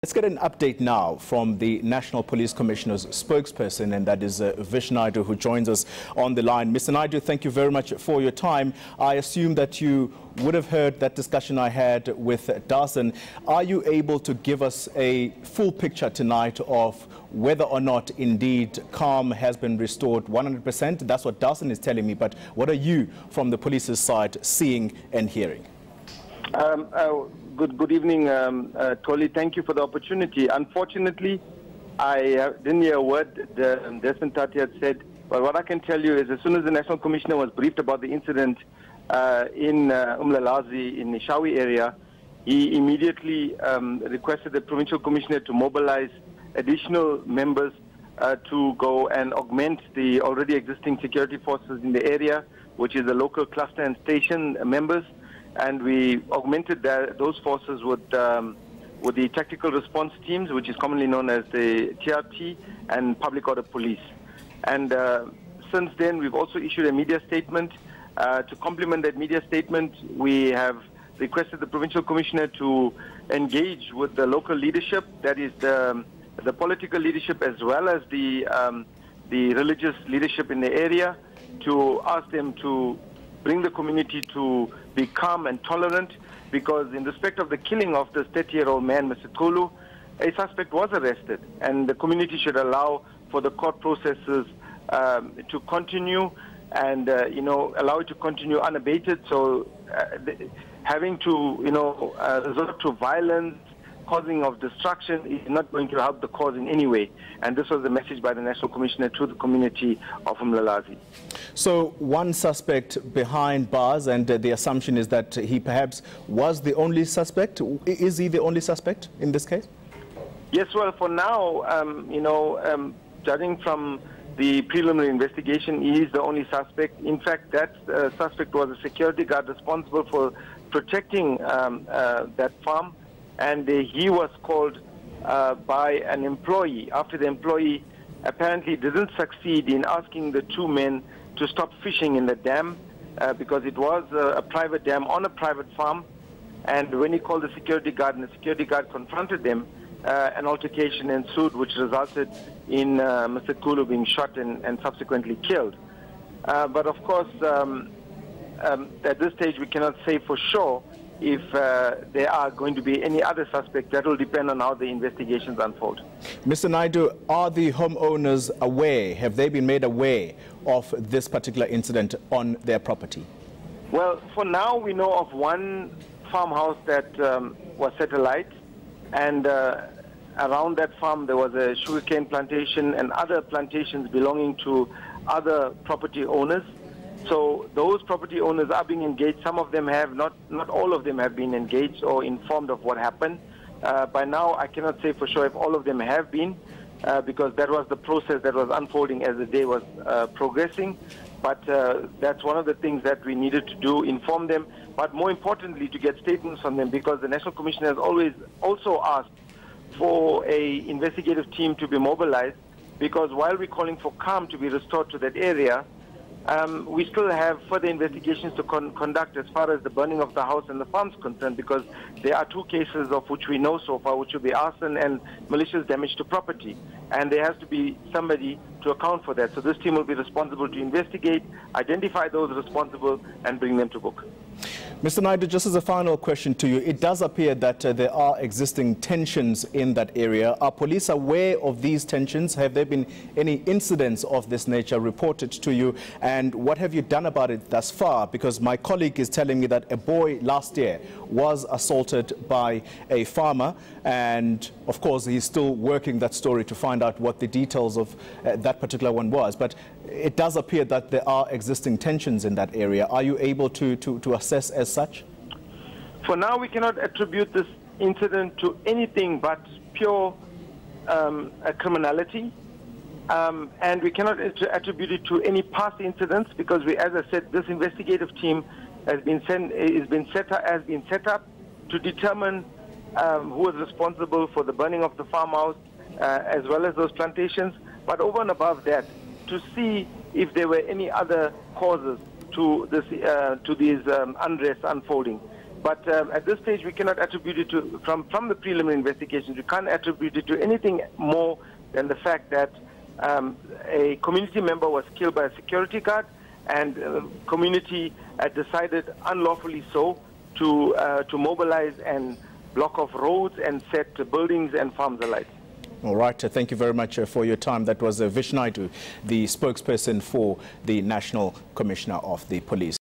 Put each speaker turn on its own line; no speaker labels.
Let's get an update now from the National Police Commissioner's spokesperson, and that is Vish Naidoo, who joins us on the line. Mr. Naidoo, thank you very much for your time. I assume that you would have heard that discussion I had with Darson. Are you able to give us a full picture tonight of whether or not indeed calm has been restored 100%? That's what Darson is telling me, but what are you from the police's side seeing and hearing?
Good evening, Tolly. Thank you for the opportunity. Unfortunately, I didn't hear a word Desmond Tati had said, but what I can tell you is as soon as the National Commissioner was briefed about the incident in Umlalazi in the Eshowe area, he immediately requested the Provincial Commissioner to mobilize additional members to go and augment the already existing security forces in the area, which is the local cluster and station members. And we augmented those forces with the tactical response teams, which is commonly known as the TRT, and public order police. And since then, we've also issued a media statement. To complement that media statement, we have requested the Provincial Commissioner to engage with the local leadership, that is the political leadership as well as the religious leadership in the area, to ask them to bring the community to be calm and tolerant, because in respect of the killing of this 30-year-old man, Mr. Kulu, a suspect was arrested, and the community should allow for the court processes to continue and, allow it to continue unabated. So having to, resort to violence, causing of destruction is not going to help the cause in any way. And this was the message by the National Commissioner to the community of Umlalazi.
So one suspect behind bars, and the assumption is that he perhaps was the only suspect. Is he the only suspect in this case?
Yes, well, for now, judging from the preliminary investigation, he is the only suspect. In fact, that suspect was a security guard responsible for protecting that farm. And he was called by an employee after the employee apparently didn't succeed in asking the two men to stop fishing in the dam because it was a private dam on a private farm. And when he called the security guard and the security guard confronted them, an altercation ensued, which resulted in Mr. Kulu being shot and subsequently killed. But of course, at this stage, we cannot say for sure if there are going to be any other suspects. That will depend on how the investigations unfold.
Mr. Naidoo, are the homeowners aware? Have they been made aware of this particular incident on their property?
Well, for now, we know of one farmhouse that was set alight, and around that farm there was a sugarcane plantation and other plantations belonging to other property owners. So those property owners are being engaged. Some of them have, not all of them have been engaged or informed of what happened. By now, I cannot say for sure if all of them have been, because that was the process that was unfolding as the day was progressing. But that's one of the things that we needed to do, inform them, but more importantly, to get statements from them, because the National Commissioner has always also asked for an investigative team to be mobilized, because while we're calling for calm to be restored to that area, we still have further investigations to conduct as far as the burning of the house and the farms concerned, because there are two cases of which we know so far, which will be arson and malicious damage to property. And there has to be somebody to account for that. So this team will be responsible to investigate, identify those responsible, and bring them to book.
Mr. Naidoo, just as a final question to you, it does appear that there are existing tensions in that area. Are police aware of these tensions? Have there been any incidents of this nature reported to you? And what have you done about it thus far? Because my colleague is telling me that a boy last year was assaulted by a farmer, and of course he's still working that story to find out what the details of that particular one was. But it does appear that there are existing tensions in that area. Are you able to assess as such?
For now, we cannot attribute this incident to anything but pure criminality. And we cannot attribute it to any past incidents, because as I said, this investigative team has been set up to determine who was responsible for the burning of the farmhouse, as well as those plantations. But over and above that, to see if there were any other causes to these unrest unfolding. But at this stage, we cannot attribute it to, from the preliminary investigations, we can't attribute it to anything more than the fact that a community member was killed by a security guard, and the community decided unlawfully so to mobilize and block off roads and set buildings and farms alight.
All right. Thank you very much for your time. That was Vish Naidoo, the spokesperson for the National Commissioner of the Police.